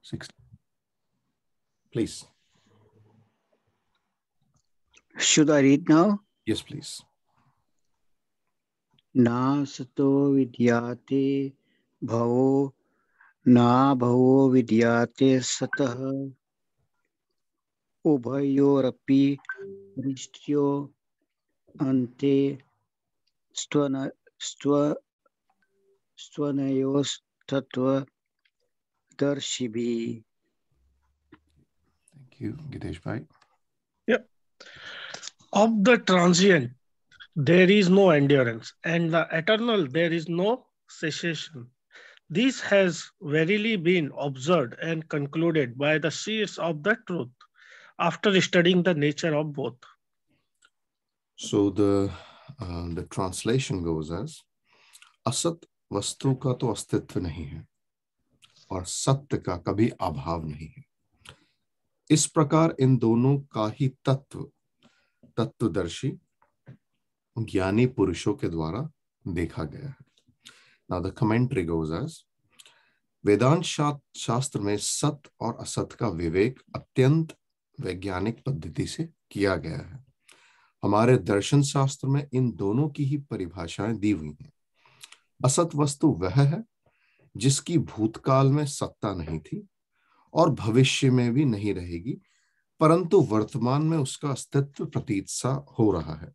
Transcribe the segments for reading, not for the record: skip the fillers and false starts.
16. Please. Should I read now? Yes, please. Na sato vidyate bhavo na bhavo vidyate satah ubhayorapi rishtyo ante stvanayos tattva darshibhi. Thank you, Gitesh bhai. Yep. Of the transient, there is no endurance, and the eternal, there is no cessation. This has verily been observed and concluded by the seers of the truth after studying the nature of both. So the translation goes as, असत वस्तु का तो अस्तित्व नहीं है और सत्य का कभी अभाव नहीं है। इस प्रकार इन दोनों का ही तत्वदर्शी ज्ञानी पुरुषों के द्वारा देखा गया है। Now the commentary goes as, वेदांत शास्त्र में सत्य और असत्य का विवेक अत्यंत वैज्ञानिक पद्धति से किया गया है। हमारे दर्शन शास्त्र में इन दोनों की ही परिभाषाएं दी हुई हैं। असत वस्तु वह है जिसकी भूतकाल में सत्ता नहीं थी और भविष्य में भी नहीं रहेगी, परंतु वर्तमान में उसका अस्तित्व प्रतीत सा हो रहा है।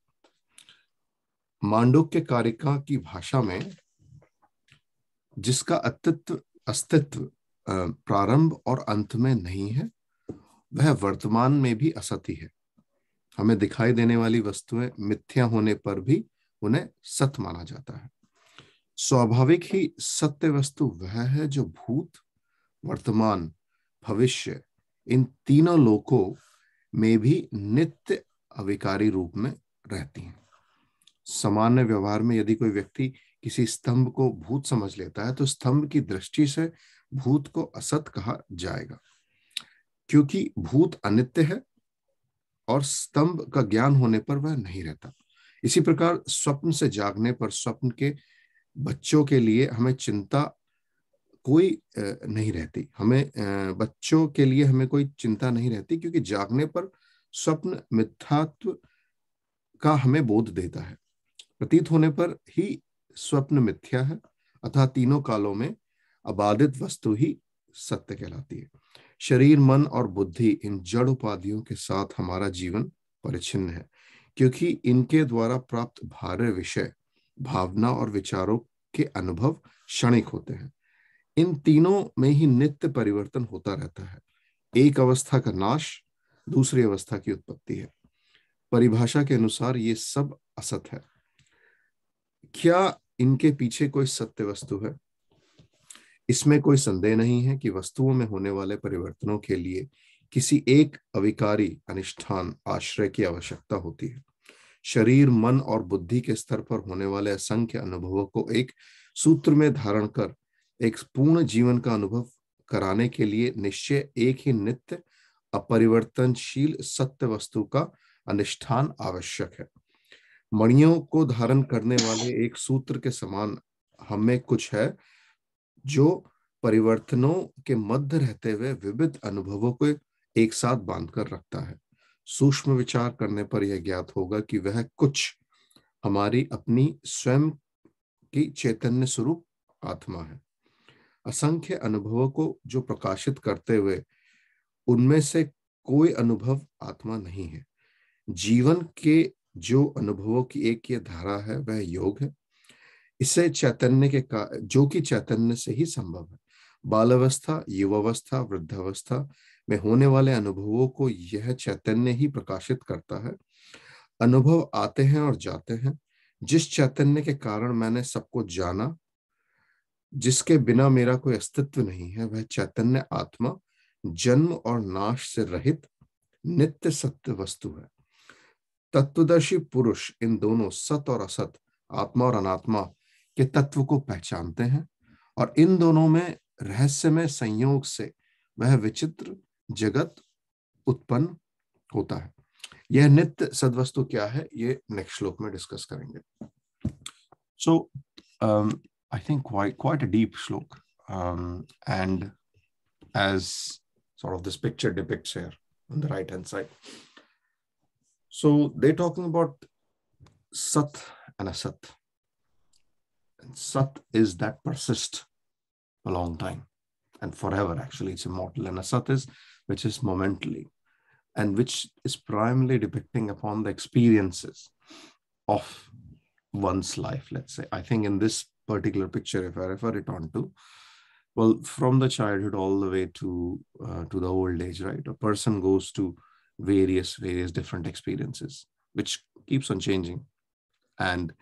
मांडुक्य कारिका की भाषा में जिसका अस्तित्व प्रारंभ और अंत में नहीं है, वह वर्तमान में भी असत ही है। हमें दिखाई देने वाली वस्तुएं मिथ्या होने पर भी उन्हें सत्य माना जाता है। स्वाभाविक ही सत्य वस्तु वह है जो भूत, वर्तमान, भविष्य इन तीनों लोकों में भी नित्य अविकारी रूप में रहती हैं। सामान्य व्यवहार में यदि कोई व्यक्ति किसी स्तंभ को भूत समझ लेता है तो स्तंभ की दृष्टि से भूत को असत कहा जाएगा, क्योंकि भूत अनित्य है और स्तंभ का ज्ञान होने पर वह नहीं रहता। इसी प्रकार स्वप्न से जागने पर स्वप्न के बच्चों के लिए हमें चिंता कोई नहीं रहती। बच्चों के लिए हमें कोई चिंता नहीं रहती, क्योंकि जागने पर स्वप्न मिथ्यात्व का हमें बोध देता है। प्रतीत होने पर ही स्वप्न मिथ्या है, अतः तीनों कालों में अबाधित वस्तु ही सत्य कहलाती है। शरीर, मन और बुद्धि इन जड़ उपाधियों के साथ हमारा जीवन परिच्छिन्न है, क्योंकि इनके द्वारा प्राप्त भार्य विषय, भावना और विचारों के अनुभव क्षणिक होते हैं। इन तीनों में ही नित्य परिवर्तन होता रहता है। एक अवस्था का नाश दूसरी अवस्था की उत्पत्ति है। परिभाषा के अनुसार ये सब असत है। क्या इनके पीछे कोई सत्य वस्तु है? इसमें कोई संदेह नहीं है कि वस्तुओं में होने वाले परिवर्तनों के लिए किसी एक अविकारी अनिष्ठान आश्रय की आवश्यकता होती है। शरीर, मन और बुद्धि के स्तर पर होने वाले असंख्य अनुभवों को एक सूत्र में धारण कर एक पूर्ण जीवन का अनुभव कराने के लिए निश्चय एक ही नित्य अपरिवर्तनशील सत्य वस्तु का अनुष्ठान आवश्यक है। मणियों को धारण करने वाले एक सूत्र के समान हमें कुछ है जो परिवर्तनों के मध्य रहते हुए विविध अनुभवों को एक साथ बांधकर रखता है। सूक्ष्म विचार करने पर यह ज्ञात होगा कि वह कुछ हमारी अपनी स्वयं की चैतन्य स्वरूप आत्मा है। असंख्य अनुभवों को जो प्रकाशित करते हुए उनमें से कोई अनुभव आत्मा नहीं है। जीवन के जो अनुभवों की एक ये धारा है वह योग है। इसे चैतन्य के जो कि चैतन्य से ही संभव है। बालावस्था, युवावस्था, वृद्धावस्था में होने वाले अनुभवों को यह चैतन्य ही प्रकाशित करता है। अनुभव आते हैं और जाते हैं। जिस चैतन्य के कारण मैंने सबको जाना, जिसके बिना मेरा कोई अस्तित्व नहीं है, वह चैतन्य आत्मा जन्म और नाश से रहित नित्य सत्य वस्तु है। तत्वदर्शी पुरुष इन दोनों सत और असत, आत्मा और अनात्मा के तत्व को पहचानते हैं और इन दोनों में रहस्यमय संयोग से वह विचित्र जगत उत्पन्न होता है। यह नित्य सद्वस्तु क्या है, ये नेक्स्ट श्लोक में डिस्कस करेंगे। So I think quite a deep श्लोक, and as sort of this picture depicts here on the right hand side. So they're talking about Sat and Asat. And Sat is that persists a long time and forever, actually, it's immortal. And Asat is which is momentarily, and which is primarily depicting upon the experiences of one's life, let's say. I think in this particular picture, if I refer it on to, well, from the childhood all the way to the old age, right? A person goes to various different experiences, which keeps on changing. And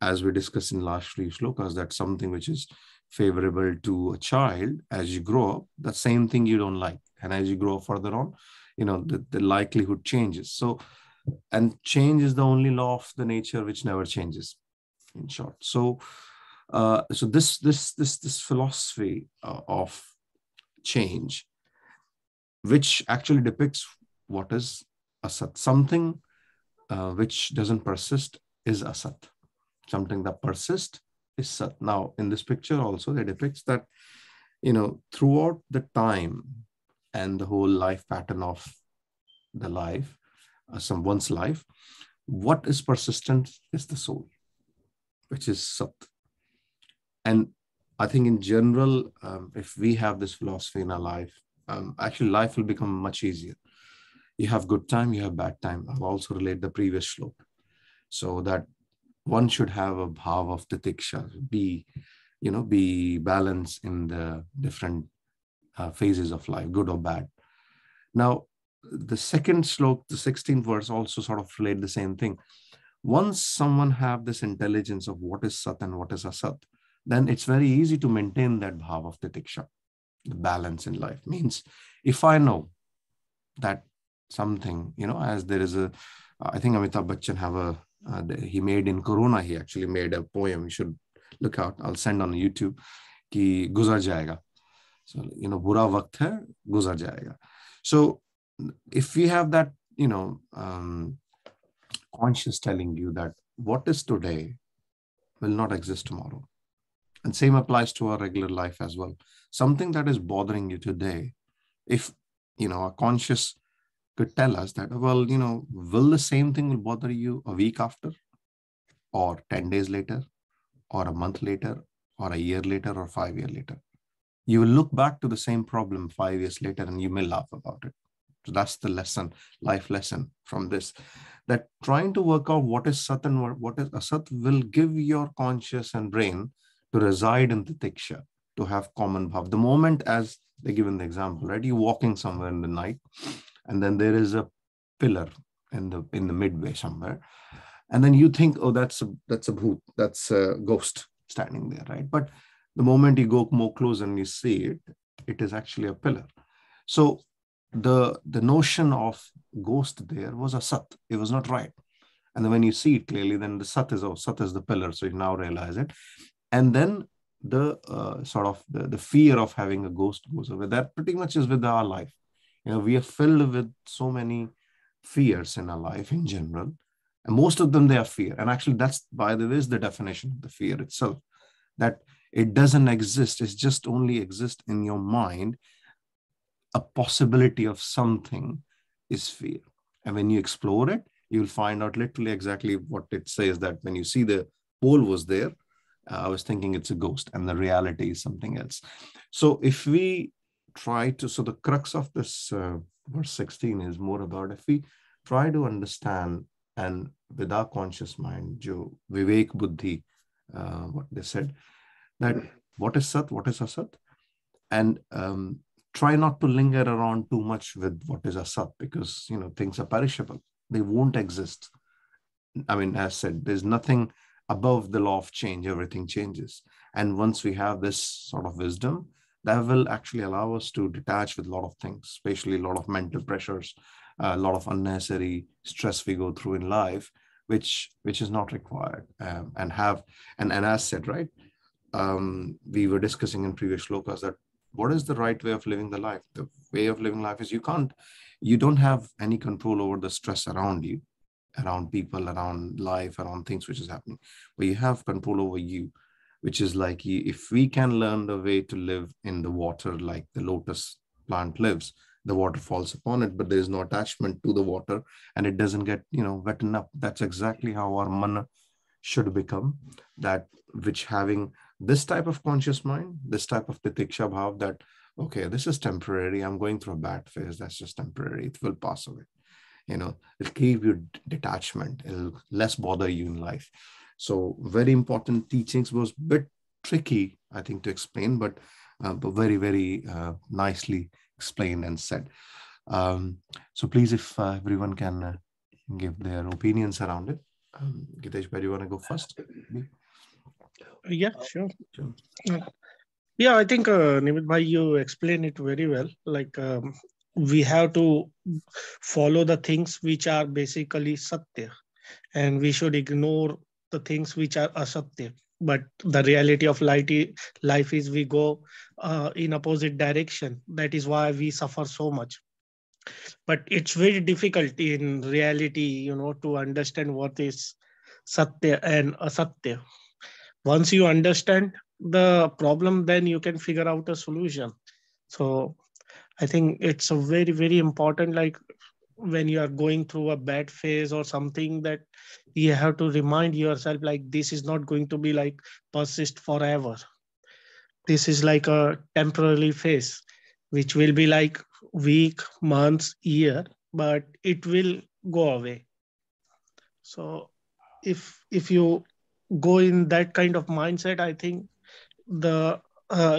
as we discussed in last few shlokas, that's something which is favorable to a child. As you grow up, the same thing you don't like, and as you grow further on, the likelihood changes. So, and change is the only law of the nature which never changes, in short. So so this philosophy of change, which actually depicts what is asat. Something which doesn't persist is asat. Something that persists is sat. Now, in this picture also, they depicts that, throughout the time and the whole life pattern of the life, someone's life, what is persistent is the soul, which is sat. And I think in general, if we have this philosophy in our life, actually life will become much easier. You have good time, you have bad time. I'll also relate the previous shlok. So that one should have a bhav of titiksha, be balanced in the different phases of life, good or bad. Now, the second shlok, the 16th verse, also sort of relate the same thing. Once someone have this intelligence of what is sat and what is asat, then it's very easy to maintain that bhav of titiksha, the balance in life. Means if I know that something, as there is I think Amitabh Bachchan have he made in Corona, he actually made a poem. You should look out. I'll send on YouTube. Ki guzar jayega. So, bura waqt hai, guzar jayega. So if we have that, conscious telling you that what is today will not exist tomorrow. And same applies to our regular life as well. Something that is bothering you today, if, our conscious could tell us that, well, will the same thing will bother you a week after, or 10 days later, or a month later, or a year later, or 5 years later. You will look back to the same problem 5 years later and you may laugh about it. So that's the lesson, life lesson from this, that trying to work out what is sat and what is asat will give your conscious and brain to reside in the tiksha, to have common bhav. The moment, as they give in the example, right? You're walking somewhere in the night, and then there is a pillar in the midway somewhere, and then you think, oh, that's a bhoot, that's a ghost standing there, right? But the moment you go more close and you see it, it is actually a pillar. So the notion of ghost there was a sat. It was not right. And then when you see it clearly, then the sat is the pillar. So you now realize it. And then the sort of the fear of having a ghost goes away. That pretty much is with our life. We are filled with so many fears in our life in general. And most of them, they are fear. And actually, that's, by the way, is the definition of the fear itself. That it doesn't exist. It just only exists in your mind. A possibility of something is fear. And when you explore it, you'll find out literally exactly what it says, that when you see the pole was there, I was thinking it's a ghost, and the reality is something else. So if we try to, so the crux of this verse 16 is more about, if we try to understand, and with our conscious mind, jo vivek buddhi, what they said, that what is sat, what is asat, and try not to linger around too much with what is asat, because things are perishable, they won't exist. I mean, as said, there's nothing above the law of change, everything changes. And once we have this sort of wisdom, that will actually allow us to detach with a lot of things, especially a lot of mental pressures, a lot of unnecessary stress we go through in life, which is not required. And as said, right, we were discussing in previous shlokas that what is the right way of living the life? The way of living life is you don't have any control over the stress around you, around people, around life, around things which is happening, but you have control over you. which is like if we can learn the way to live in the water like the lotus plant lives, the water falls upon it, but there is no attachment to the water and it doesn't get, wetten up. That's exactly how our mana should become, that which having this type of conscious mind, this type of titiksha bhav, that okay, this is temporary, I'm going through a bad phase, that's just temporary, it will pass away. It'll give you detachment, it'll less bother you in life. So very important teachings, was a bit tricky, I think, to explain, but very, very nicely explained and said. So please, if everyone can give their opinions around it. Gitesh, where do you want to go first? Yeah, sure. Sure. Yeah, I think Nimit bhai, you explain it very well. Like we have to follow the things which are basically satya, and we should ignore the things which are asatya. But the reality of life is we go in opposite direction. That is why we suffer so much. But it's very difficult in reality, to understand what is satya and asatya. Once you understand the problem, then you can figure out a solution. So I think it's a very, very important, like when you are going through a bad phase or something, that you have to remind yourself like this is not going to be like persist forever. This is like a temporary phase which will be like week, months, year, but it will go away. So if you go in that kind of mindset, I think the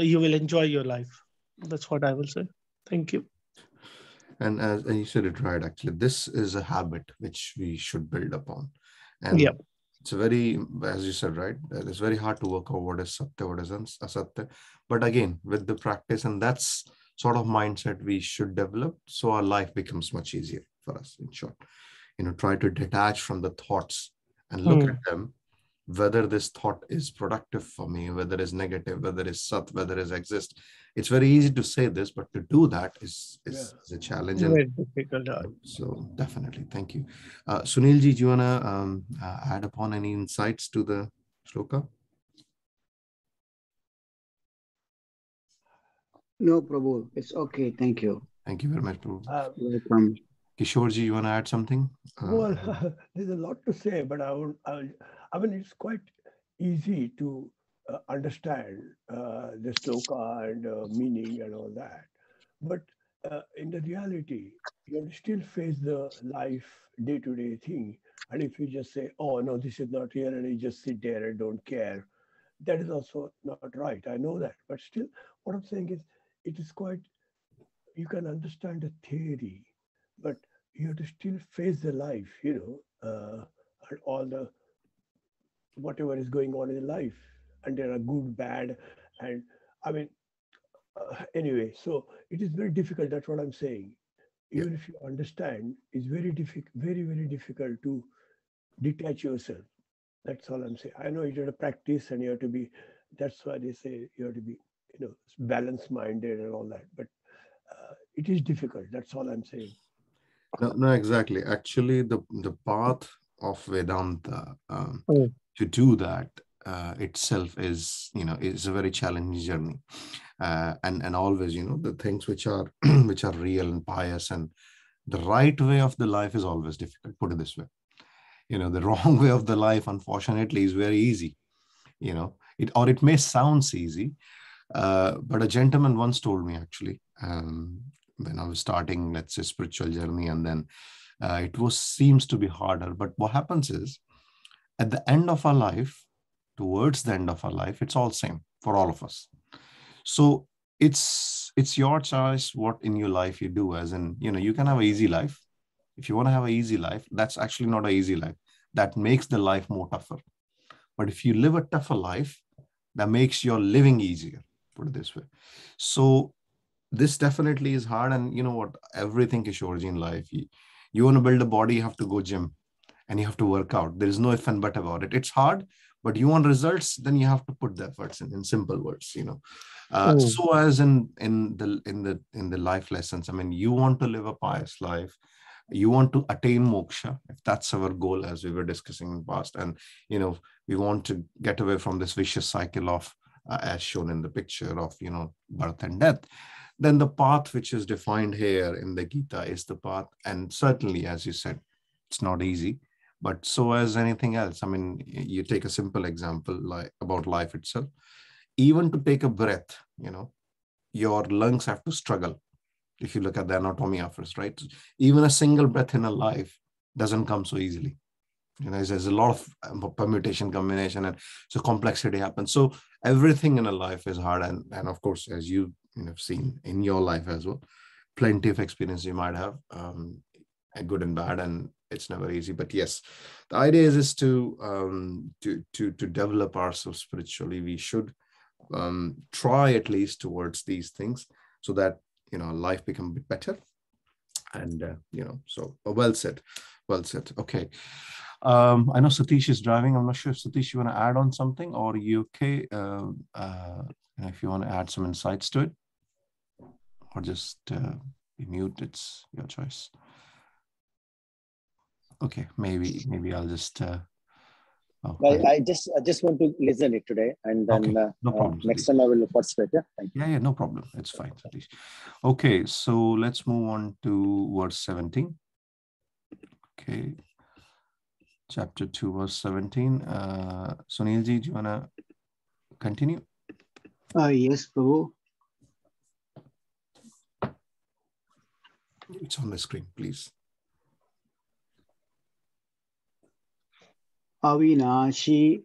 you will enjoy your life. That's what I will say. Thank you. And you said it right, actually. This is a habit which we should build upon. Yeah. And it's a very, as you said, right, it's very hard to work out what is satya, what is asatya. But again, with the practice, and that's sort of mindset we should develop, so our life becomes much easier for us, in short. Try to detach from the thoughts and look at them, whether this thought is productive for me, whether it's negative, whether it's sat, whether it's exist. It's very easy to say this, but to do that is a challenge. And Very difficult. so definitely, thank you. Sunil ji, do you want to add upon any insights to the shloka? No, Prabhu, it's okay. Thank you. Thank you very much, Prabhu. Welcome. Kishore ji, you want to add something? Well, there's a lot to say, but I mean, it's quite easy to understand the sloka and meaning and all that. But in the reality, you have to still face the life day-to-day thing. And if you just say, oh, no, this is not here, and you just sit there and don't care, that is also not right. I know that. But still, what I'm saying is, it is quite, you can understand the theory, but you have to still face the life, and all the whatever is going on in life, and there are good, bad, and I mean, anyway. So it is very difficult. That's what I'm saying. Even if you understand, it's very difficult, very very difficult to detach yourself. That's all I'm saying. I know you have to practice, and you have to be. That's why they say you have to be, balanced minded and all that. But it is difficult. That's all I'm saying. No, exactly. Actually, the path of Vedanta, Oh. to do that itself is a very challenging journey, and always the things which are which are real and pious, and the right way of the life is always difficult. Put it this way, the wrong way of the life, unfortunately, is very easy. It may sounds easy, but a gentleman once told me, actually, when I was starting, let's say, spiritual journey, and then it seems to be harder. But what happens is, at the end of our life, towards the end of our life, it's all same for all of us. So it's your choice what in your life you do. As in, you can have an easy life. If you want to have an easy life, that's actually not an easy life. That makes the life more tougher. But if you live a tougher life, that makes your living easier. Put it this way. So this definitely is hard. And you know what? Everything is short in life. You want to build a body, you have to go gym and you have to work out. There is no if and but about it. It's hard, but you want results, then you have to put the efforts in simple words, So as in the life lessons, I mean, you want to live a pious life, You want to attain moksha, if that's our goal, as we were discussing in the past, and we want to get away from this vicious cycle of as shown in the picture of birth and death, then the path which is defined here in the Gita is the path. And certainly, as you said, it's not easy, but so as anything else. I mean, you take a simple example like about life itself. Even to take a breath, your lungs have to struggle. If you look at the anatomy of it, right? Even a single breath in a life doesn't come so easily. There's a lot of permutation, combination, and so complexity happens. So everything in a life is hard. And of course, as you have seen in your life as well, plenty of experience you might have, good and bad, and it's never easy. But yes, the idea is to develop ourselves spiritually. We should try at least towards these things so that life become a bit better. And so well said. Okay. I know Satish is driving. I'm not sure if Satish, you want to add on something, or are you okay? If you want to add some insights to it, or just be mute, it's your choice. Okay, maybe I'll just. Well, I just want to listen it today, and then okay, no problem, next time I will participate. Yeah, thank you. Yeah, no problem. It's fine, Satish. Okay, so let's move on to verse 17. Okay, chapter 2, verse 17. Sunilji, do you want to continue? Yes, Prabhu. It's on the screen, please. Avinashi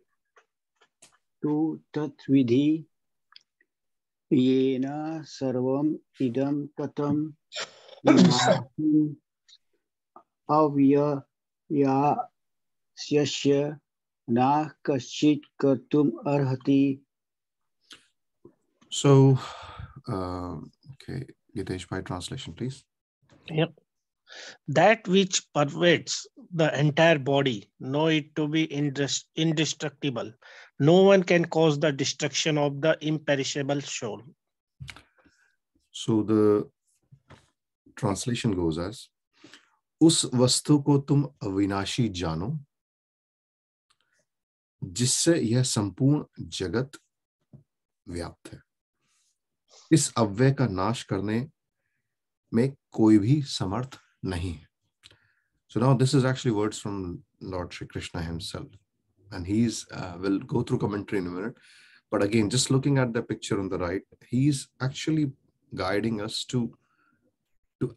tu tat vidhi yena sarvam idam tatam vinashim avyaya syasya na kaschit kartum arhati. So, okay, Gitesh, by translation, please. Yep. That which pervades the entire body, know it to be indestructible. No one can cause the destruction of the imperishable soul. So the translation goes as, उस वस्तु को तुम अविनाशी जानो जिससे यह संपूर्ण जगत व्याप्त है. इस अव्यय का नाश करने में कोई भी समर्थ नहीं है. So now this is actually words from Lord Shri Krishna himself, and he's we'll go through commentary in a minute. But again, just looking at the picture on the right, he's actually guiding us to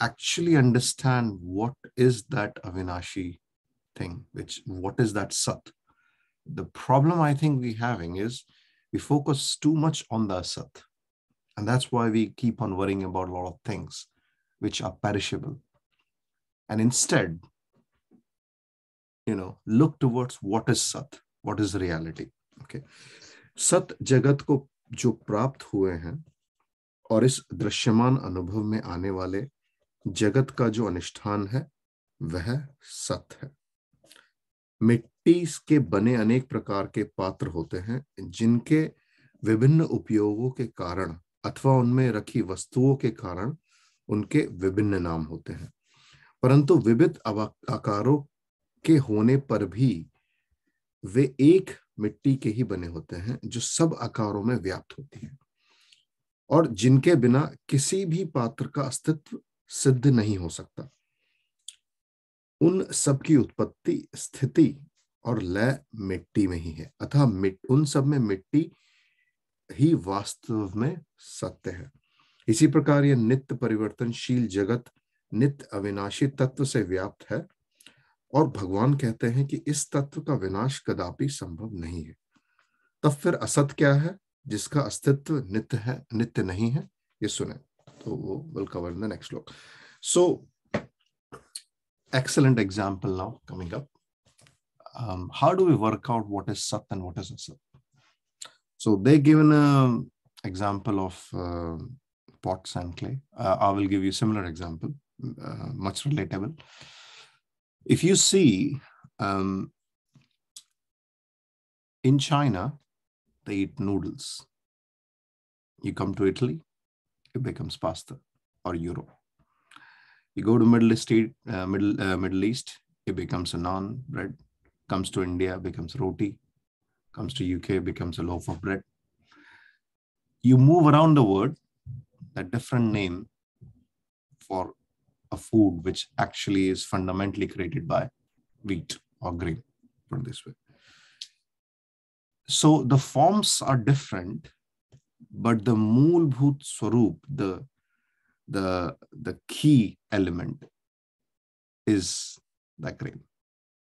actually understand what is that Avinashi thing, what is that Sat. The problem I think we're having is we focus too much on the Sat, and that's why we keep on worrying about a lot of things which are perishable, and instead look towards what is Sat, what is reality. Okay, Sat जगत को जो प्राप्त हुए हैं और इस दृश्यमान अनुभव में आने वाले जगत का जो अनुष्ठान है वह सत है. मिट्टी के बने अनेक प्रकार के पात्र होते हैं जिनके विभिन्न उपयोगों के कारण अथवा उनमें रखी वस्तुओं के कारण उनके विभिन्न नाम होते हैं, परंतु विविध आकारों के होने पर भी वे एक मिट्टी के ही बने होते हैं जो सब आकारों में व्याप्त होती है और जिनके बिना किसी भी पात्र का अस्तित्व सिद्ध नहीं हो सकता. उन सब की उत्पत्ति, स्थिति और लय मिट्टी में ही है, अतः उन सब में मिट्टी ही वास्तव में सत्य है. इसी प्रकार यह नित्य परिवर्तनशील जगत नित्य अविनाशी तत्व से व्याप्त है और भगवान कहते हैं कि इस तत्व का विनाश कदापि संभव नहीं है. तब फिर असत क्या है जिसका अस्तित्व नित्य नहीं है, ये सुने. तो वो will cover in the next श्लोक. So, excellent example now coming up. How do we work out what is Sat and what is Asat? So they given an example of pots and clay. I will give you a similar example, much relatable. If you see in China, they eat noodles. You come to Italy, it becomes pasta, or Europe. You go to Middle East, it becomes a naan, bread. Comes to India, becomes roti. Comes to UK, becomes a loaf of bread. You move around the world, a different name for a food which actually is fundamentally created by wheat or grain, put it this way. So the forms are different, but the Moolbhut Swarup, the key element is the grain.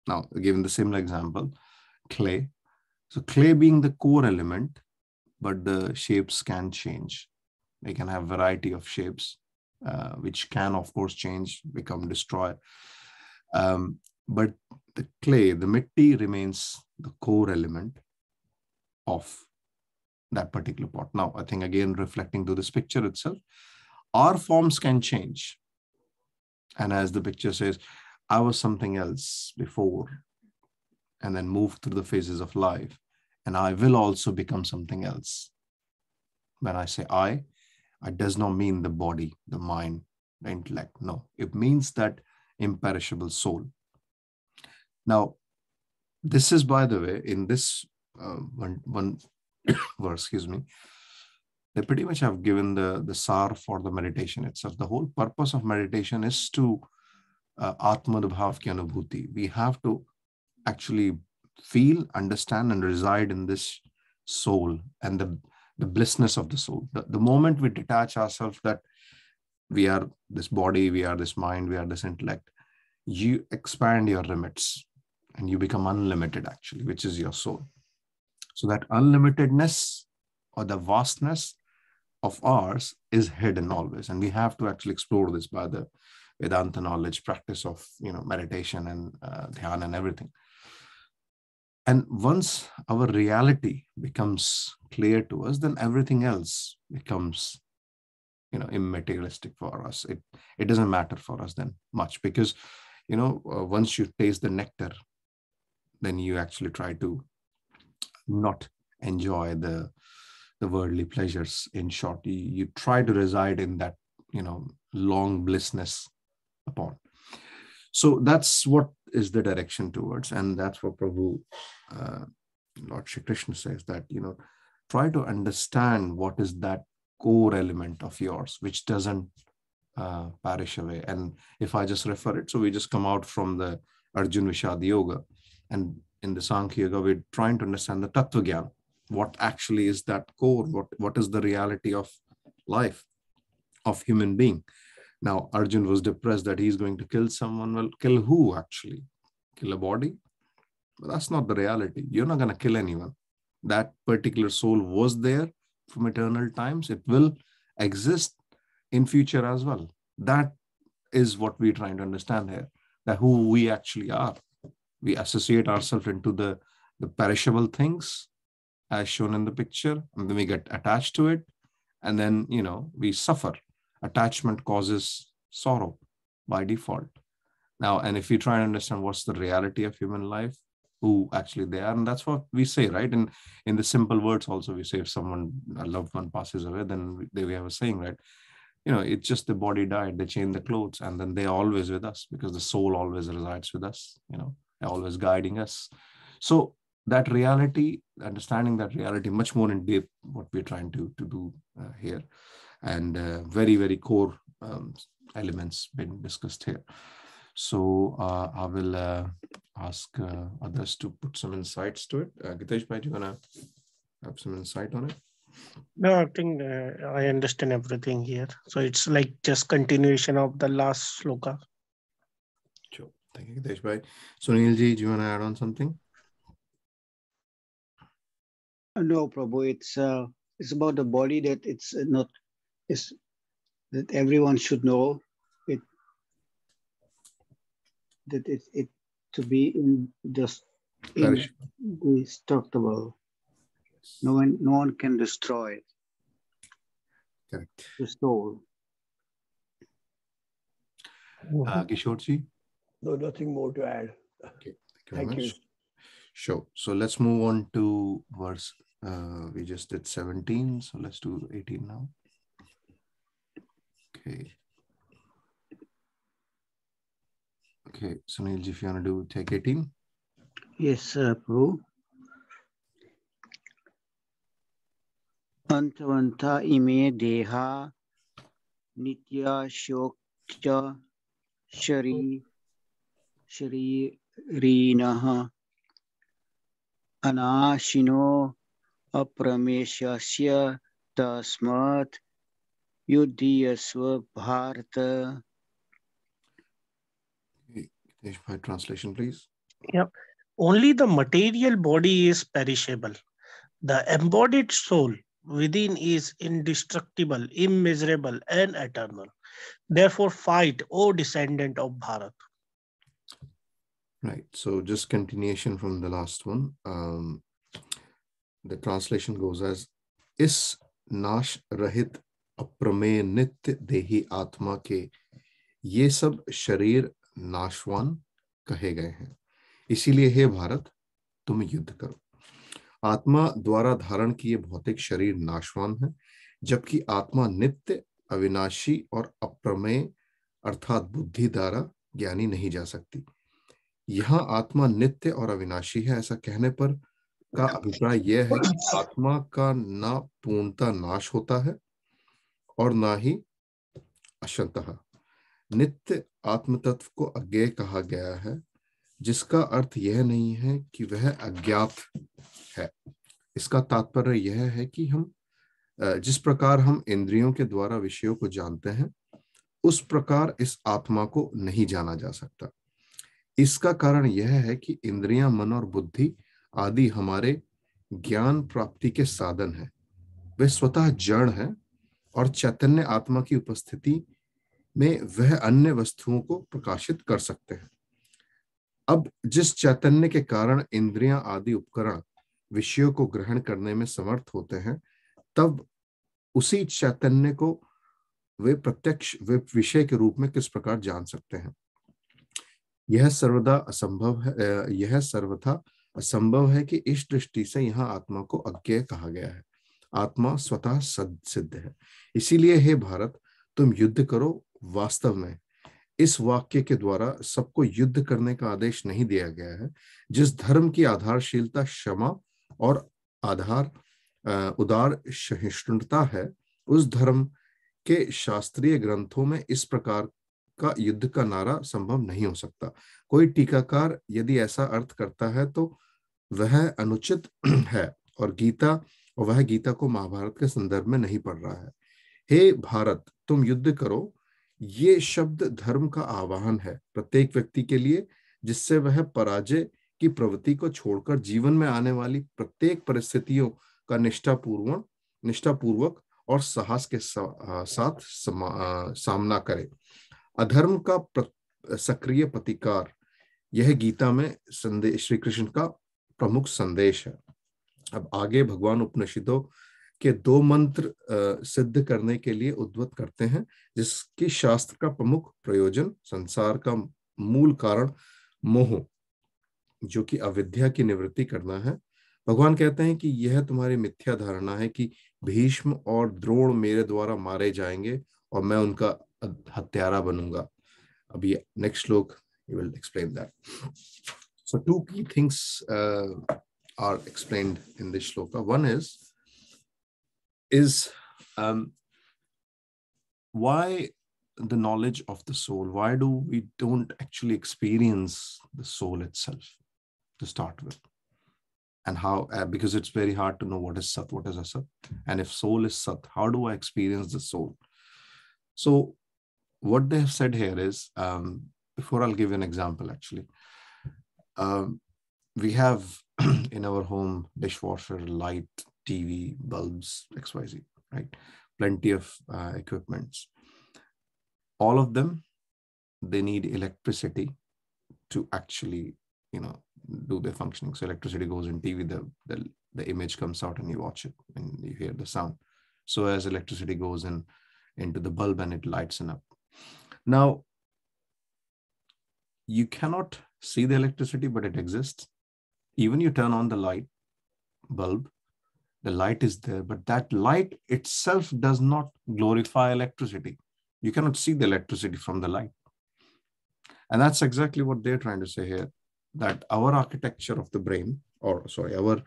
Now, given the similar example, clay. So clay being the core element, but the shapes can change. They can have variety of shapes, which can, of course, change, become destroyed. But the clay, the mitti, remains the core element of that particular pot. Now, I think, again, reflecting to this picture itself, our forms can change. And as the picture says, I was something else before, and then moved through the phases of life, and I will also become something else. When I say I does not mean the body, the mind, the intellect. No, it means that imperishable soul. Now, this is, by the way, in this one verse, excuse me, they pretty much have given the sar for the meditation itself. The whole purpose of meditation is to Atmadbhav ki anubhuti. We have to actually feel, understand, and reside in this soul and the blissness of the soul. The moment we detach ourselves that we are this body, we are this mind, we are this intellect, you expand your limits and you become unlimited, actually, which is your soul. So that unlimitedness or the vastness of ours is hidden always. And we have to actually explore this by the Vedanta knowledge, practice of meditation and dhyana and everything. And once our reality becomes clear to us, then everything else becomes, immaterialistic for us. It doesn't matter for us then much, because, once you taste the nectar, then you actually try to not enjoy the worldly pleasures. In short, you try to reside in that, long blissness upon. So that's what is the direction towards, and that's what Prabhu, Lord Shri Krishna says, that, try to understand what is that core element of yours, which doesn't perish away. And if I just refer it, so we just come out from the Arjun Vishad Yoga, and in the Sankhya Yoga, we're trying to understand the Tattva Gyan. What actually is that core? What is the reality of life, of human being? Now, Arjun was depressed that he's going to kill someone. Well, kill who actually? Kill a body? But that's not the reality. You're not going to kill anyone. That particular soul was there from eternal times. It will exist in future as well. That is what we're trying to understand here, that who we actually are. We associate ourselves into the perishable things as shown in the picture, and then we get attached to it, and then, we suffer. Attachment causes sorrow by default. Now, and if you try and understand what's the reality of human life, who actually they are, and that's what we say, right? And in the simple words also, we say if a loved one passes away, then we have a saying, right? It's just the body died, they change the clothes, and then they're always with us because the soul always resides with us, always guiding us. So that reality, understanding that reality much more in depth, what we're trying to do here. And very, very core elements been discussed here. So I will ask others to put some insights to it. Gitesh bhai, do you want to have some insight on it? No, I think I understand everything here. So it's like just continuation of the last sloka. Sure. Thank you, Gitesh bhai. Sunil ji, do you want to add on something? No, Prabhu. It's about the body, that it's not. It's that everyone should know it. That it to be indestructible. No one can destroy it. Correct. The soul. Kishore? No, nothing more to add. Okay, thank you. Sure. So let's move on to verse. We just did 17, so let's do 18 now. Okay. Okay, Sunil, if you want to take 18. Yes, Prabhu. Antavanta ime deha nitya shokcha sharirinaha anashino aprameshasya tasmat yudhiyasva bharata. By translation, please. Yeah. Only the material body is perishable. The embodied soul within is indestructible, immeasurable, and eternal. Therefore, fight, O descendant of Bharat. Right. So just continuation from the last one. The translation goes as इस नाश रहित अप्रमेय नित्य देही आत्मा के ये सब शरीर नाशवान कहे गए हैं, इसीलिए हे भारत तुम युद्ध करो। आत्मा द्वारा धारण किए भौतिक शरीर नाशवान है, जबकि आत्मा नित्य, अविनाशी और अप्रमेय अर्थात बुद्धि द्वारा ज्ञानी नहीं जा सकती। यहाँ आत्मा नित्य और अविनाशी है ऐसा कहने पर का अभिप्राय यह है कि आत्मा का ना पूर्णता नाश होता है और ना ही अशंतः। नित्य आत्म तत्व को अज्ञेय कहा गया है, जिसका अर्थ यह नहीं है कि वह अज्ञात है। इसका तात्पर्य यह है कि हम जिस प्रकार हम इंद्रियों के द्वारा विषयों को जानते हैं, उस प्रकार इस आत्मा को नहीं जाना जा सकता। इसका कारण यह है कि इंद्रियां, मन और बुद्धि आदि हमारे ज्ञान प्राप्ति के साधन हैं। वे स्वतः जड़ हैं और चैतन्य आत्मा की उपस्थिति में वह अन्य वस्तुओं को प्रकाशित कर सकते हैं। अब जिस चैतन्य के कारण इंद्रियां आदि उपकरण विषयों को ग्रहण करने में समर्थ होते हैं, तब उसी चैतन्य को वे प्रत्यक्ष विषय के रूप में किस प्रकार जान सकते हैं। यह सर्वथा असंभव है कि इस दृष्टि से यहाँ आत्मा को अज्ञेय कहा गया है। आत्मा स्वतः सिद्ध है। इसीलिए हे भारत तुम युद्ध करो। वास्तव में इस वाक्य के द्वारा सबको युद्ध करने का आदेश नहीं दिया गया है। जिस धर्म की आधारशीलता क्षमा और उदार सहिष्णुता है, उस धर्म के शास्त्रीय ग्रंथों में इस प्रकार का युद्ध का नारा संभव नहीं हो सकता। कोई टीकाकार यदि ऐसा अर्थ करता है तो वह अनुचित है और वह गीता को महाभारत के संदर्भ में नहीं पढ़ रहा है। हे भारत तुम युद्ध करो, ये शब्द धर्म का आह्वान है प्रत्येक व्यक्ति के लिए, जिससे वह पराजय की प्रवृत्ति को छोड़कर जीवन में आने वाली प्रत्येक परिस्थितियों का निष्ठापूर्वक और साहस के साथ सामना करे। अधर्म का सक्रिय प्रतिकार, यह गीता में श्री कृष्ण का प्रमुख संदेश है। अब आगे भगवान उपनिषदों के 2 मंत्र सिद्ध करने के लिए उद्धृत करते हैं, जिसकी शास्त्र का प्रमुख प्रयोजन संसार का मूल कारण मोह, जो कि अविद्या की निवृत्ति करना है। भगवान कहते हैं कि यह तुम्हारी मिथ्या धारणा है कि भीष्म और द्रोण मेरे द्वारा मारे जाएंगे और मैं उनका हत्यारा बनूंगा। अब ये नेक्स्ट श्लोक he will explain that. So 2 key things are explained in this shloka. One is why the knowledge of the soul? Why do we don't actually experience the soul itself to start with? And how, because it's very hard to know what is Sat, what is Asat. And if soul is Sat, how do I experience the soul? So what they have said here is, before I'll give you an example actually, we have in our home dishwasher, light, TV, bulbs, XYZ, right? Plenty of equipments. All of them, they need electricity to actually, do their functioning. So electricity goes in TV, the image comes out and you watch it and you hear the sound. So as electricity goes into the bulb and it lights up. Now, you cannot see the electricity, but it exists. Even you turn on the bulb, the light is there, but that light itself does not glorify electricity. You cannot see the electricity from the light. And that's exactly what they're trying to say here, that our architecture of the brain, or sorry, our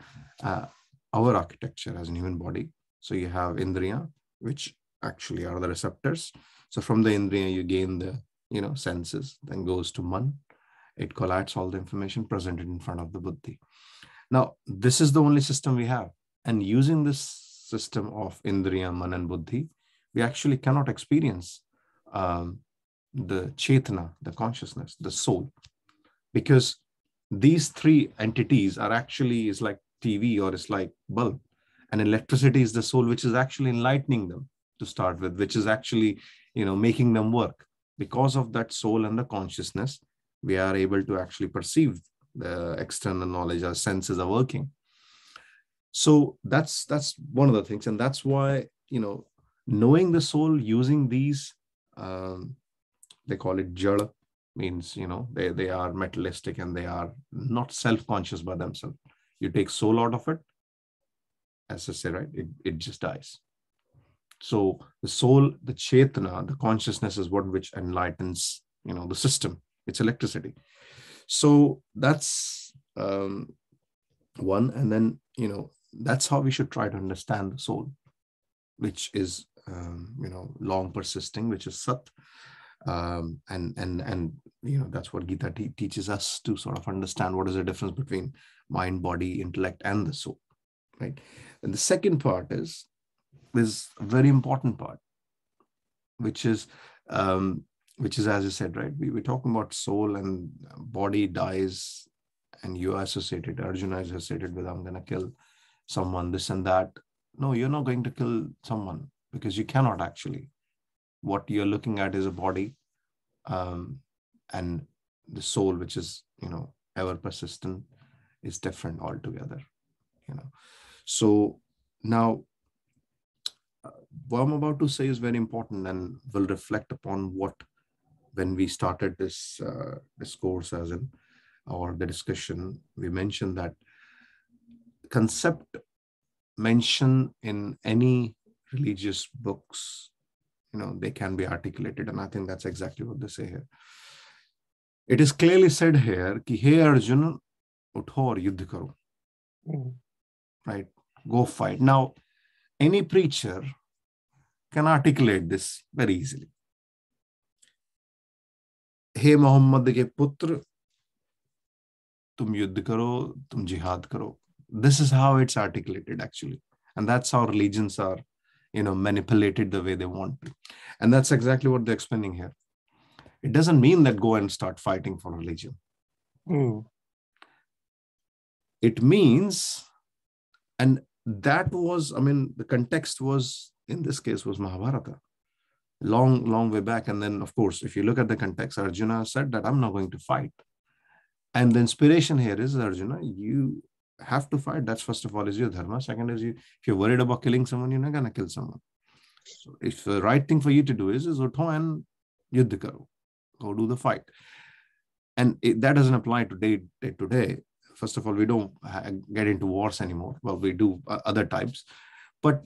architecture as an human body. So you have Indriya, which actually are the receptors. So from the Indriya, you gain the, senses, then goes to Man. It collates all the information presented in front of the Buddhi. Now, this is the only system we have. And using this system of Indriya, Man, and Buddhi, we actually cannot experience the Chetana, the consciousness, the soul, because these three entities are actually, is like TV or it's like bulb. And electricity is the soul, which is actually enlightening them to start with, which is actually, making them work. Because of that soul and the consciousness, we are able to actually perceive the external knowledge. Our senses are working. So that's one of the things. And that's why, knowing the soul using these, they call it jada, means, they are materialistic and they are not self-conscious by themselves. You take soul out of it, as I say, right, it just dies. So the soul, the Chetana, the consciousness is what which enlightens, the system. It's electricity. So that's one. And then, that's how we should try to understand the soul, which is, long persisting, which is Sat. And that's what Gita teaches us, to sort of understand what is the difference between mind, body, intellect, and the soul, right? And the second part is a very important part, which is, as you said, right? We were talking about soul and body dies, and you are associated, Arjuna is associated with, I'm going to kill someone, this and that. No, you're not going to kill someone, because you cannot actually. What you're looking at is a body, and the soul, which is, ever persistent, is different altogether, So now, what I'm about to say is very important and will reflect upon what, when we started this course, as in, or the discussion, we mentioned that concept mentioned in any religious books, they can be articulated. And I think that's exactly what they say here. It is clearly said here, ki, hey Arjuna, utho aur yuddha karo. Right? Go fight. Now, any preacher can articulate this very easily. Hey Muhammad ke putra, tum yuddha karo, tum jihad karo. This is how it's articulated, actually. And that's how religions are, manipulated the way they want to. And that's exactly what they're explaining here. It doesn't mean that go and start fighting for religion. It means, and that was, the context was, in this case, was Mahabharata. Long way back. And then, of course, if you look at the context, Arjuna said that I'm not going to fight. And the inspiration here is, Arjuna, you have to fight. That's, first of all, is your dharma. Second is, if you're worried about killing someone, you're not going to kill someone. So if the right thing for you to do is utho and yuddha karo. Go do the fight. And that doesn't apply to day. First of all, we don't get into wars anymore. Well, we do other types. But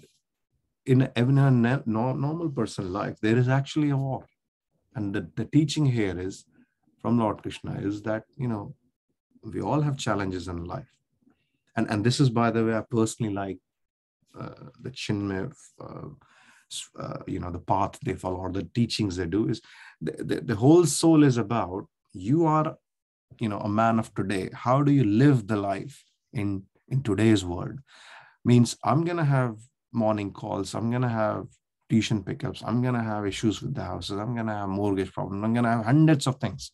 in a normal personal life, there is actually a war. And the teaching here is, from Lord Krishna, is that, we all have challenges in life. And this is, by the way, I personally like the Chinmay, the path they follow, or the teachings they do, is the whole soul is about, you are, a man of today. How do you live the life in today's world? Means I'm going to have morning calls. I'm going to have tuition pickups. I'm going to have issues with the houses. I'm going to have mortgage problems. I'm going to have hundreds of things.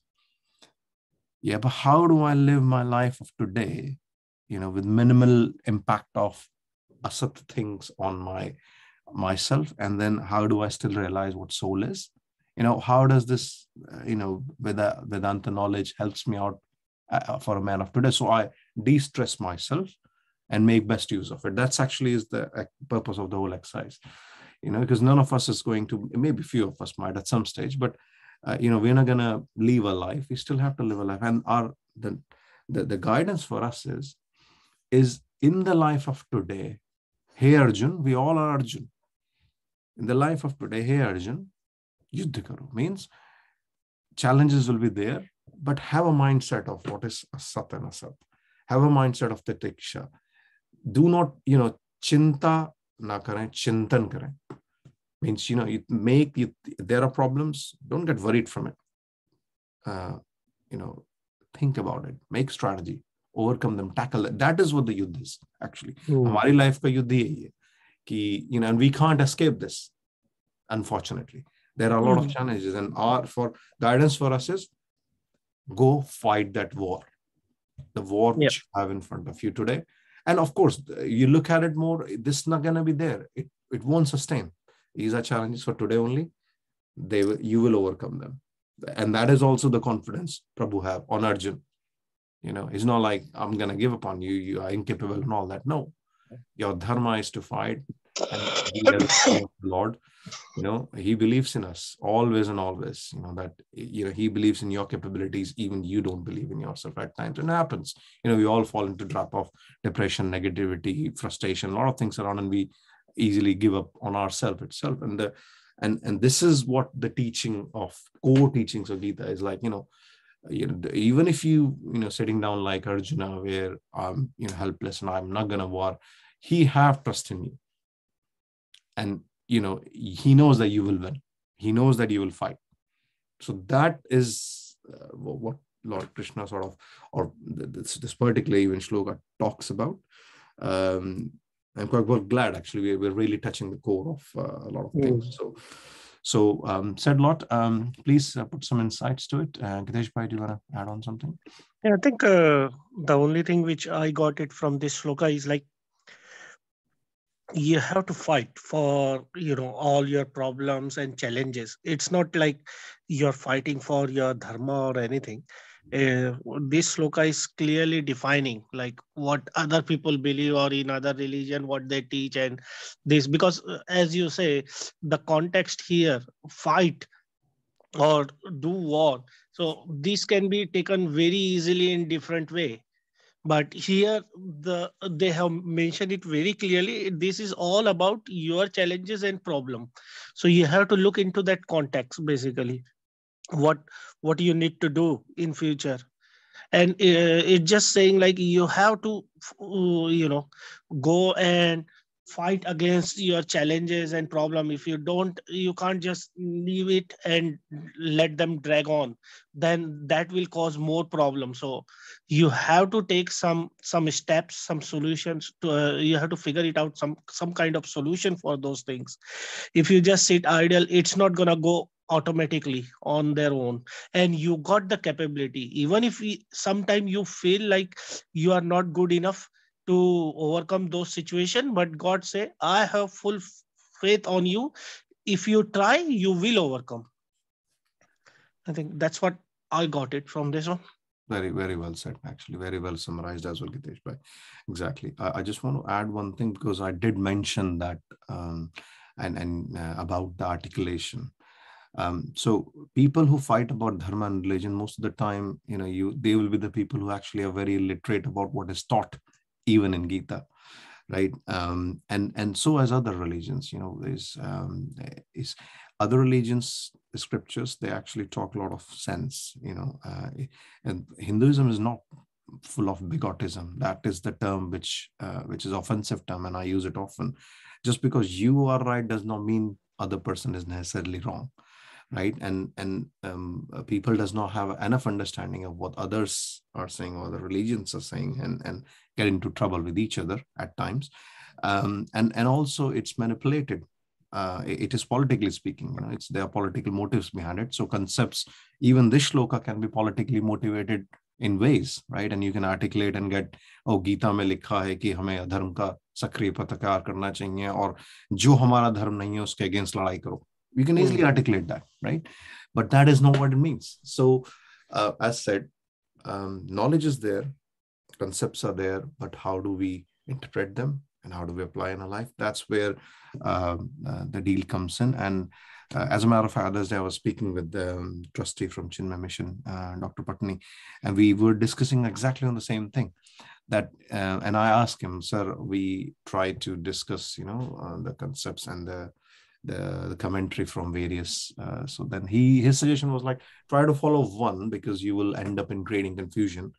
Yeah, but how do I live my life of today, with minimal impact of asat things on myself? And then how do I still realize what soul is? How does this, Vedanta knowledge helps me out for a man of today? So I de-stress myself and make best use of it. That's actually is the purpose of the whole exercise, because none of us is going to, maybe few of us might at some stage, but we're not going to live a life. We still have to live a life. And the guidance for us is in the life of today, hey Arjun, we all are Arjun. In the life of today, hey Arjun, yuddha karo, means challenges will be there. but have a mindset of what is asat and asat. Have a mindset of titiksha. Do not, chinta na kare, chintan kare. Means, there are problems, don't get worried from it. Think about it, make strategy, overcome them, tackle it. That is what the yuddha is, actually. Hamari life ka yuddha hai ki, and we can't escape this, unfortunately. There are a lot of challenges, and for guidance for us is go fight that war. The war which you have in front of you today. And of course, you look at it more, this is not going to be there. It won't sustain. These are challenges for today only. You will overcome them. And that is also the confidence Prabhu have on Arjun. It's not like, I'm going to give up on you. You are incapable and all that. No, your dharma is to fight. And he has the Lord. He believes in us always and always, that, he believes in your capabilities. Even you don't believe in yourself at times. And it happens. We all fall into trap of depression, negativity, frustration, a lot of things around, and we easily give up on ourselves itself. And this is what the teaching of core teachings of Gita is like, even if you, sitting down like Arjuna, where I'm, helpless and I'm not going to war, he have trust in you. And, he knows that you will win. He knows that you will fight. So that is what Lord Krishna sort of, or this particular even shloka talks about. I'm quite glad, actually, we're really touching the core of a lot of things. So said a lot. Please put some insights to it. Gitesh Bhai, do you want to add on something? Yeah, I think the only thing which I got it from this shloka is like, you have to fight for all your problems and challenges. It's not like you're fighting for your dharma or anything. This shloka is clearly defining like what other people believe, or in other religion what they teach, and this, because as you say, the context here, fight or do war, so this can be taken very easily in different way. But here they have mentioned it very clearly. This is all about your challenges and problem. So you have to look into that context, basically, what you need to do in future. And it's just saying like you have to go and fight against your challenges and problem. If you don't, you can't just leave it and let them drag on, then that will cause more problems. So you have to take some steps, some solutions to you have to figure it out, some kind of solution for those things. If you just sit idle, it's not gonna go automatically on their own. And you got the capability, even if sometime you feel like you are not good enough to overcome those situations, but God say, I have full faith on you. If you try, you will overcome. I think that's what I got it from this one. Very, very well said, actually. Very well summarized as well, Gitesh Bhai. Exactly. I just want to add one thing, because I did mention that and about the articulation. So people who fight about dharma and religion, most of the time, they will be the people who actually are very literate about what is taught, even in Gita, right? And so as other religions, is other religions, the scriptures, they actually talk a lot of sense, and Hinduism is not full of bigotism. That is the term which is offensive term, and I use it often. Just because you are right does not mean other person is necessarily wrong. Right. And people does not have enough understanding of what others are saying or the religions are saying, and get into trouble with each other at times. And also it's manipulated. It is politically speaking, there are political motives behind it. So concepts, even this shloka can be politically motivated in ways, right? And you can articulate and get, Gita mein likha hai ki hame adharm ka sakriya pratikar karna chahiye, or jo hamara dharm nahi hai uske against ladai karo. We can easily articulate that, right? But that is not what it means. So as said, knowledge is there, concepts are there, but how do we interpret them and how do we apply in our life? That's where the deal comes in. And as a matter of fact, others day I was speaking with the trustee from Chinmay Mission, Dr. Patni, and we were discussing exactly on the same thing. That and I asked him, sir, we try to discuss, the concepts and the the commentary from various. So then his suggestion was like, try to follow one, because you will end up in creating confusion.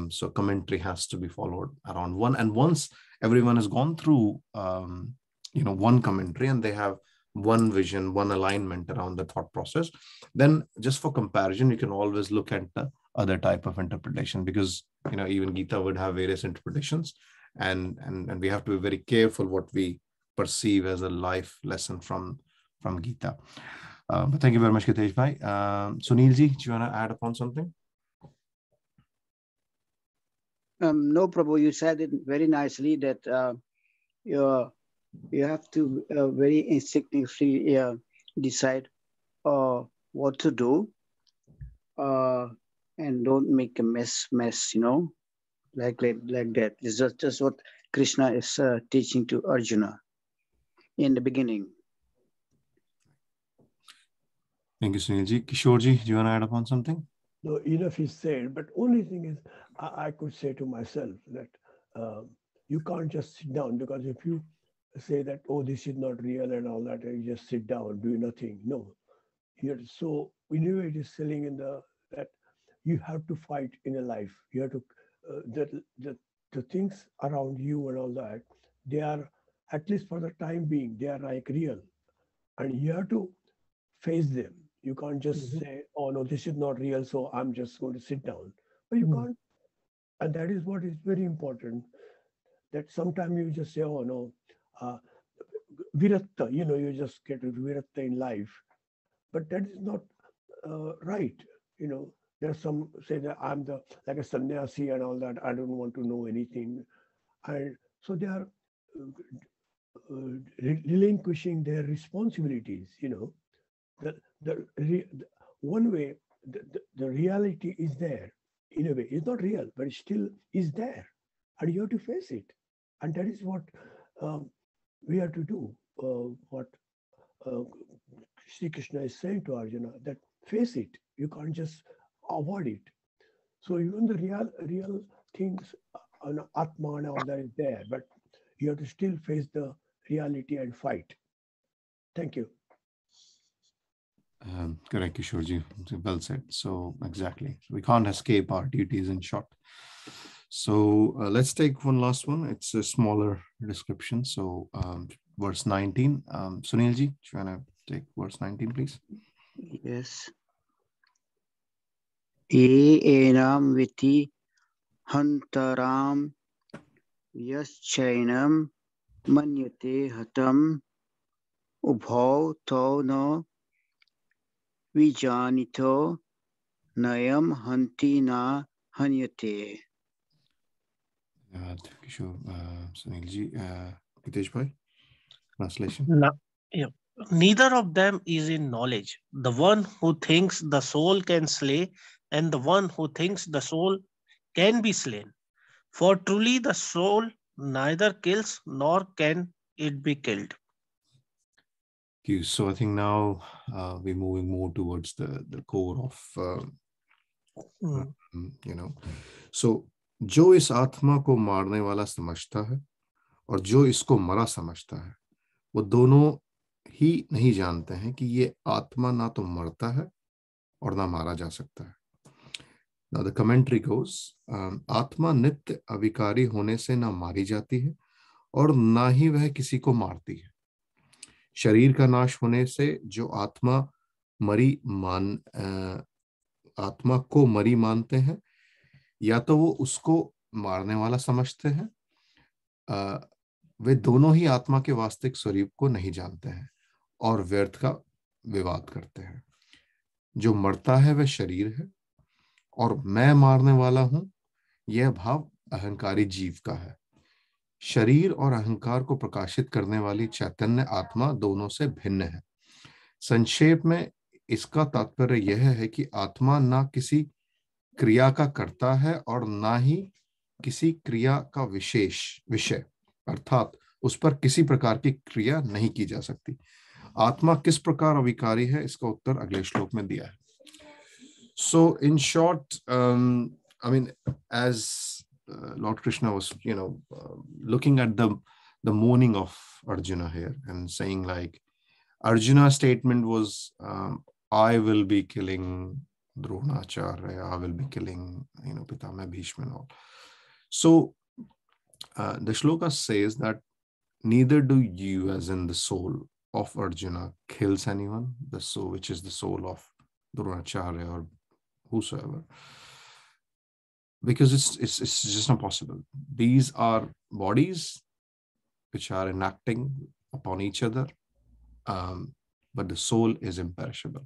So commentary has to be followed around one. And once everyone has gone through, one commentary, and they have one vision, one alignment around the thought process, then just for comparison, you can always look at the other type of interpretation, because even Gita would have various interpretations, and we have to be very careful what we perceive as a life lesson from Gita. But thank you very much, Kitesh bhai. Sunil ji, do you want to add upon something? No, Prabhu, you said it very nicely that you have to very instinctively decide what to do, and don't make a mess, like that. It's just what Krishna is teaching to Arjuna in the beginning. Thank you, Sunil ji. Kishore ji, do you want to add upon something? No, enough is said, but only thing is, I could say to myself that you can't just sit down, because if you say that, oh, this is not real and all that, and you just sit down, do nothing. No, so anyway, it is selling in that you have to fight in a life. You have to the things around you and all that, they are, at least for the time being, they are like real, and you have to face them. You can't just say, oh no, this is not real, so I'm just going to sit down. But you can't, and that is what is very important. That sometimes you just say, oh no, viratta, you just get viratta in life, but that is not right. There's some say that I'm like a sannyasi and all that. I don't want to know anything, and so they are relinquishing their responsibilities. One way the reality is there. In a way, it's not real, but it still is there, and you have to face it. And that is what we have to do. What Sri Krishna is saying to Arjuna, that face it. You can't just avoid it. So even the real things, Atma and all that is there, but you have to still face the reality and fight. Thank you. Correct, Kishore. Well said. So exactly, we can't escape our duties, in short. So let's take one last one. It's a smaller description. So verse 19. Sunil ji, do you want to take verse 19, please? Yes. Enam viti hantaram yaschainam manyate hatam ubhau to no vijanito nayam hanti na hanyate. Kishore, Sunil ji, Hitesh bhai, translation. Neither of them is in knowledge. The one who thinks the soul can slay, and the one who thinks the soul can be slain. For truly the soul neither kills nor can it be killed. So I think now we're moving more towards the core of, So जो इस आत्मा को मारने वाला समझता है और जो इसको मरा समझता है, वो दोनों ही नहीं जानते हैं कि ये आत्मा ना तो मरता है और ना मारा जा सकता है. Now the commentary goes, आत्मा नित्य अविकारी होने से ना मारी जाती है और ना ही वह किसी को मारती है. शरीर का नाश होने से जो आत्मा को मरी मानते हैं, या तो वो उसको मारने वाला समझते हैं, वे दोनों ही आत्मा के वास्तविक स्वरूप को नहीं जानते हैं और व्यर्थ का विवाद करते हैं. जो मरता है वह शरीर है और मैं मारने वाला हूं, यह भाव अहंकारी जीव का है. शरीर और अहंकार को प्रकाशित करने वाली चैतन्य आत्मा दोनों से भिन्न है. संक्षेप में इसका तात्पर्य यह है कि आत्मा ना किसी क्रिया का कर्ता है और ना ही किसी क्रिया का विषय, अर्थात उस पर किसी प्रकार की क्रिया नहीं की जा सकती. आत्मा किस प्रकार अविकारी है, इसका उत्तर अगले श्लोक में दिया है. So in short, I mean, as Lord Krishna was, looking at the mourning of Arjuna here and saying like, Arjuna's statement was, I will be killing Dronacharya, I will be killing, Pitama Bhishma and all. So the shloka says that neither do you, as in the soul of Arjuna, kills anyone, the soul, which is the soul of Dronacharya or whosoever, because it's just not possible. These are bodies which are enacting upon each other, but the soul is imperishable.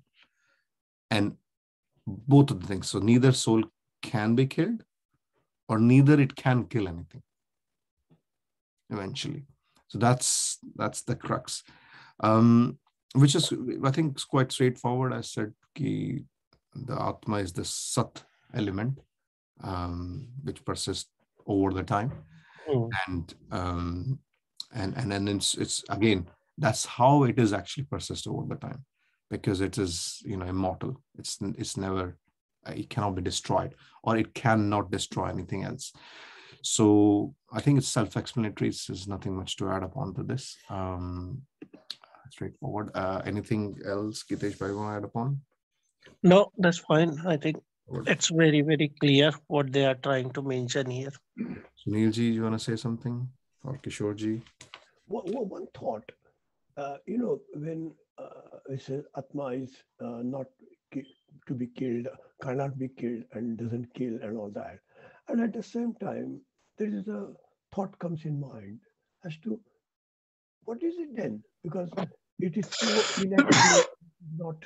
And both of the things, so neither soul can be killed or neither it can kill anything eventually. So that's the crux, which is, I think, is quite straightforward. I said the Atma is the Sat element, which persists over the time. And it's again, that's how it is actually persist over the time, because it is, immortal. It's never, it cannot be destroyed, or it cannot destroy anything else. So I think it's self-explanatory. There's nothing much to add upon to this. Straightforward. Anything else, Gitesh Bhai, want to add upon? No, that's fine. I think it's very, very clear what they are trying to mention here. Sunilji, you want to say something? Or Kishorji? One thought, when we say Atma is not to be killed, cannot be killed and doesn't kill and all that. And at the same time, there is a thought comes in mind as to what is it then? Because it is so inactive, not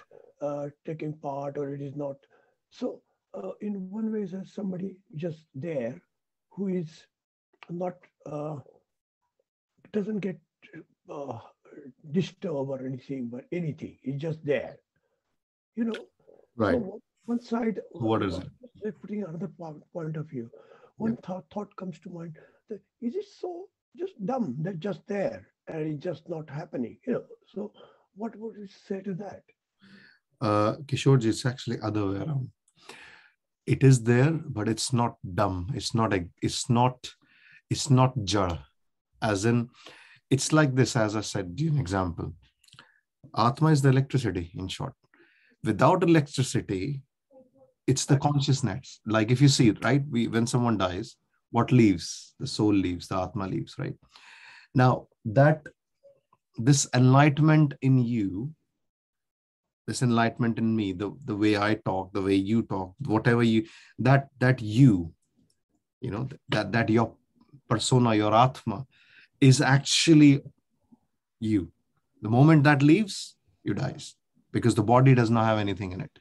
taking part, or it is not. So in one way, there's somebody just there who is not, doesn't get disturbed or anything, but anything. It's just there. Right. So one side, What is it? Putting another point of view, one thought comes to mind that is it so just dumb that just there and it's just not happening? So what would you say to that? Kishorji, it's actually other way around. It is there, but it's not dumb. It's not jar. As in, it's like this, as I said, give you an example. Atma is the electricity, in short. Without electricity, it's the consciousness. Like if you see it, right? When someone dies, what leaves? The soul leaves, the Atma leaves, right? Now, this enlightenment in you, this enlightenment in me, the way I talk, the way you talk, whatever you, that you, that your persona, your Atma is actually you. The moment that leaves, you dies, because the body does not have anything in it.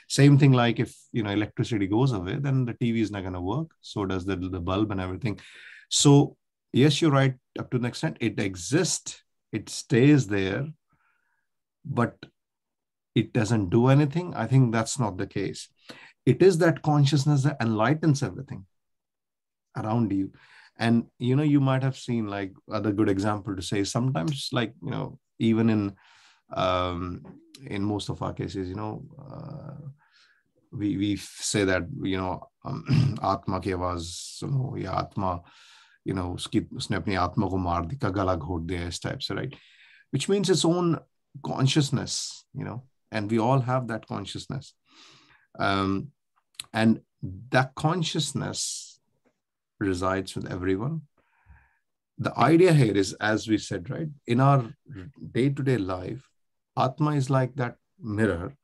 Same thing like if, electricity goes away, then the TV is not going to work. So does the bulb and everything. So yes, you're right, up to an extent, it exists, it stays there, but it doesn't do anything. I think that's not the case. It is that consciousness that enlightens everything around you. And, you might have seen like other good example to say sometimes, like, even in most of our cases, we say that, Atma ki awaaz suno, ya Atma, उसने अपनी आत्मा को मार दिया, गला घोट दिया, इस type से, right? Which means its own consciousness, and we all have that consciousness. And that consciousness resides with everyone. The idea here is, as we said, right, in our day-to-day life, Atma is like that mirror,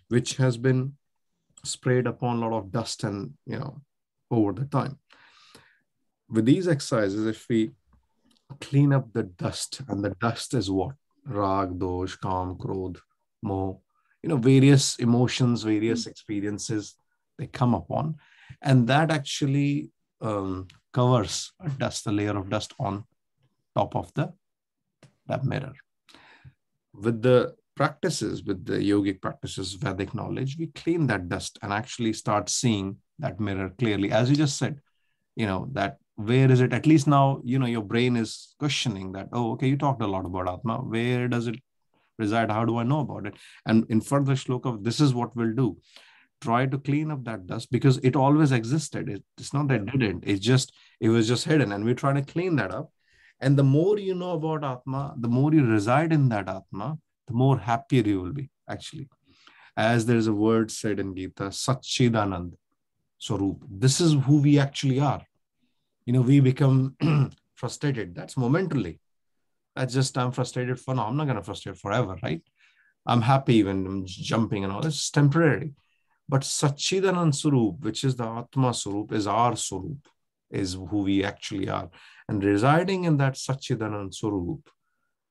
which has been sprayed upon a lot of dust and, over the time. With these exercises, if we clean up the dust, and the dust is what? Rag, dosh, kam, krodh, moh, various emotions, various experiences they come upon, and that actually covers a layer of dust on top of that mirror. With the practices, with the yogic practices, Vedic knowledge, we clean that dust and actually start seeing that mirror clearly. As you just said, that where is it? At least now, your brain is questioning that, oh, okay, you talked a lot about Atma. Where does it reside? How do I know about it? And in further shloka, this is what we'll do. Try to clean up that dust, because it always existed. It's not that it didn't. It was just hidden, and we're trying to clean that up. And the more you know about Atma, the more you reside in that Atma, the more happier you will be, actually. As there is a word said in Gita, Satchidanand Swarup. This is who we actually are. We become frustrated. That's momentarily. That's just, I'm frustrated for now. I'm not going to frustrate forever, right? I'm happy when I'm jumping and all. It's temporary. But Satchidanand Swarup, which is the Atma Swarup, is our Swarup, is who we actually are. And residing in that Satchidanand Swarup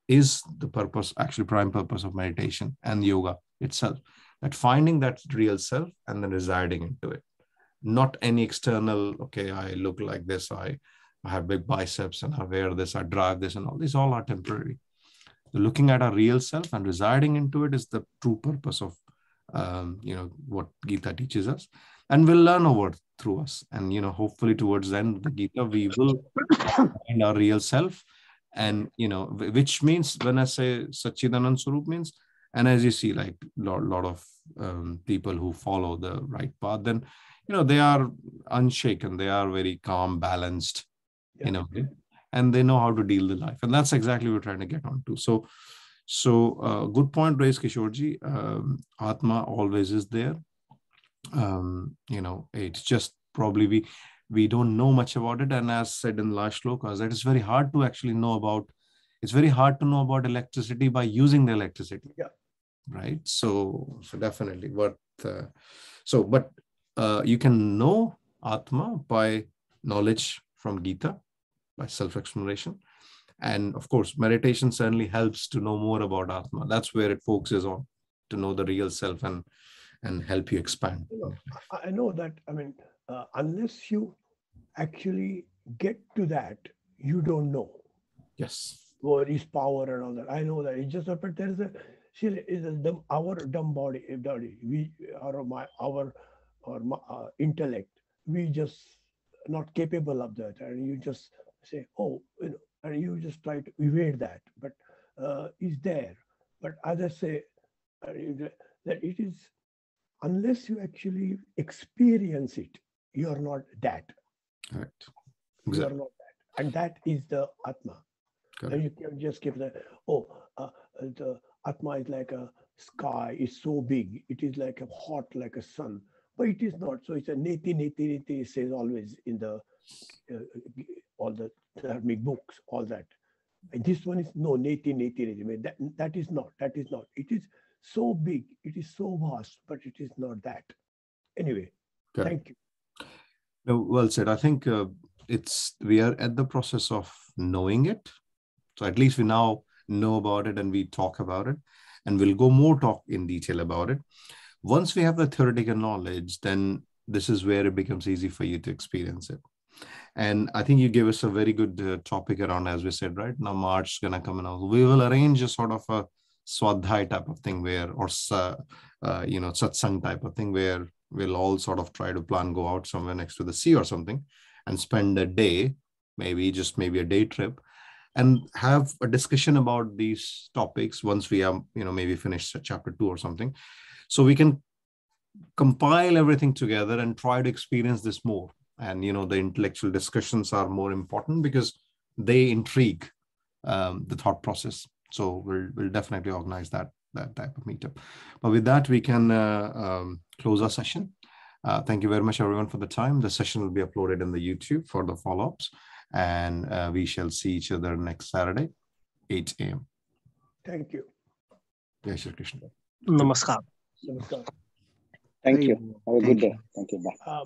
is the purpose, actually prime purpose of meditation and yoga itself. That finding that real self and then residing into it. Not any external, okay, I look like this, I have big biceps and I wear this, I drive this and all. These all are temporary. So looking at our real self and residing into it is the true purpose of what Gita teaches us, and will learn over through us. And hopefully towards the end of the Gita, we will find our real self. And which means, when I say Satchidanand Swarup means, and as you see, like lot of people who follow the right path, then they are unshaken, they are very calm, balanced in a way, and they know how to deal with life. And that's exactly what we're trying to get on to. So good point raised, Kishorji. Atma always is there. It's just probably we don't know much about it. And as said in the last shlokas, that it's very hard to actually know about. It's very hard to know about electricity by using the electricity. Yeah. Right. So definitely. But you can know Atma by knowledge from Gita, by self-exploration. And of course, meditation certainly helps to know more about Atma. That's where it focuses on, to know the real self and help you expand. I know that, unless you actually get to that, you don't know. Yes. What is power and all that. I know that. It's just, but there is our dumb body, we our intellect, we just not capable of that. And you just say, and you just try to evade that. But is there. But as I say, that it is, unless you actually experience it, you are not that. Right. Exactly. You are not that. And that is the Atma. Correct. And you can just keep the Atma is like a sky, it's so big, it is like a hot, like a sun. But it is not. So it's a neti, neti, neti, says always in the all the dharmic books, all that. And this one is no, neti, neti, neti. That is not. That is not. It is so big, it is so vast, but it is not that. Anyway, correct. Thank you. No, well said. I think we are at the process of knowing it. So at least we now know about it and we talk about it, and we'll go more talk in detail about it. Once we have the theoretical knowledge, then this is where it becomes easy for you to experience it. And I think you gave us a very good topic around, as we said, right? Now March is going to come and all. We will arrange a sort of a swadhyay type of thing or satsang type of thing, where we'll all sort of try to go out somewhere next to the sea or something and spend a day, maybe a day trip, and have a discussion about these topics once we have, maybe finished chapter 2 or something. So we can compile everything together and try to experience this more. And, the intellectual discussions are more important because they intrigue the thought process. So we'll definitely organize that type of meetup. But with that, we can close our session. Thank you very much, everyone, for the time. The session will be uploaded in the YouTube for the follow-ups. And we shall see each other next Saturday, 8 a.m. Thank you. Jai Shri Krishna. Namaskar. Namaskar. Thank you. Have a good day. Thank you. Bye.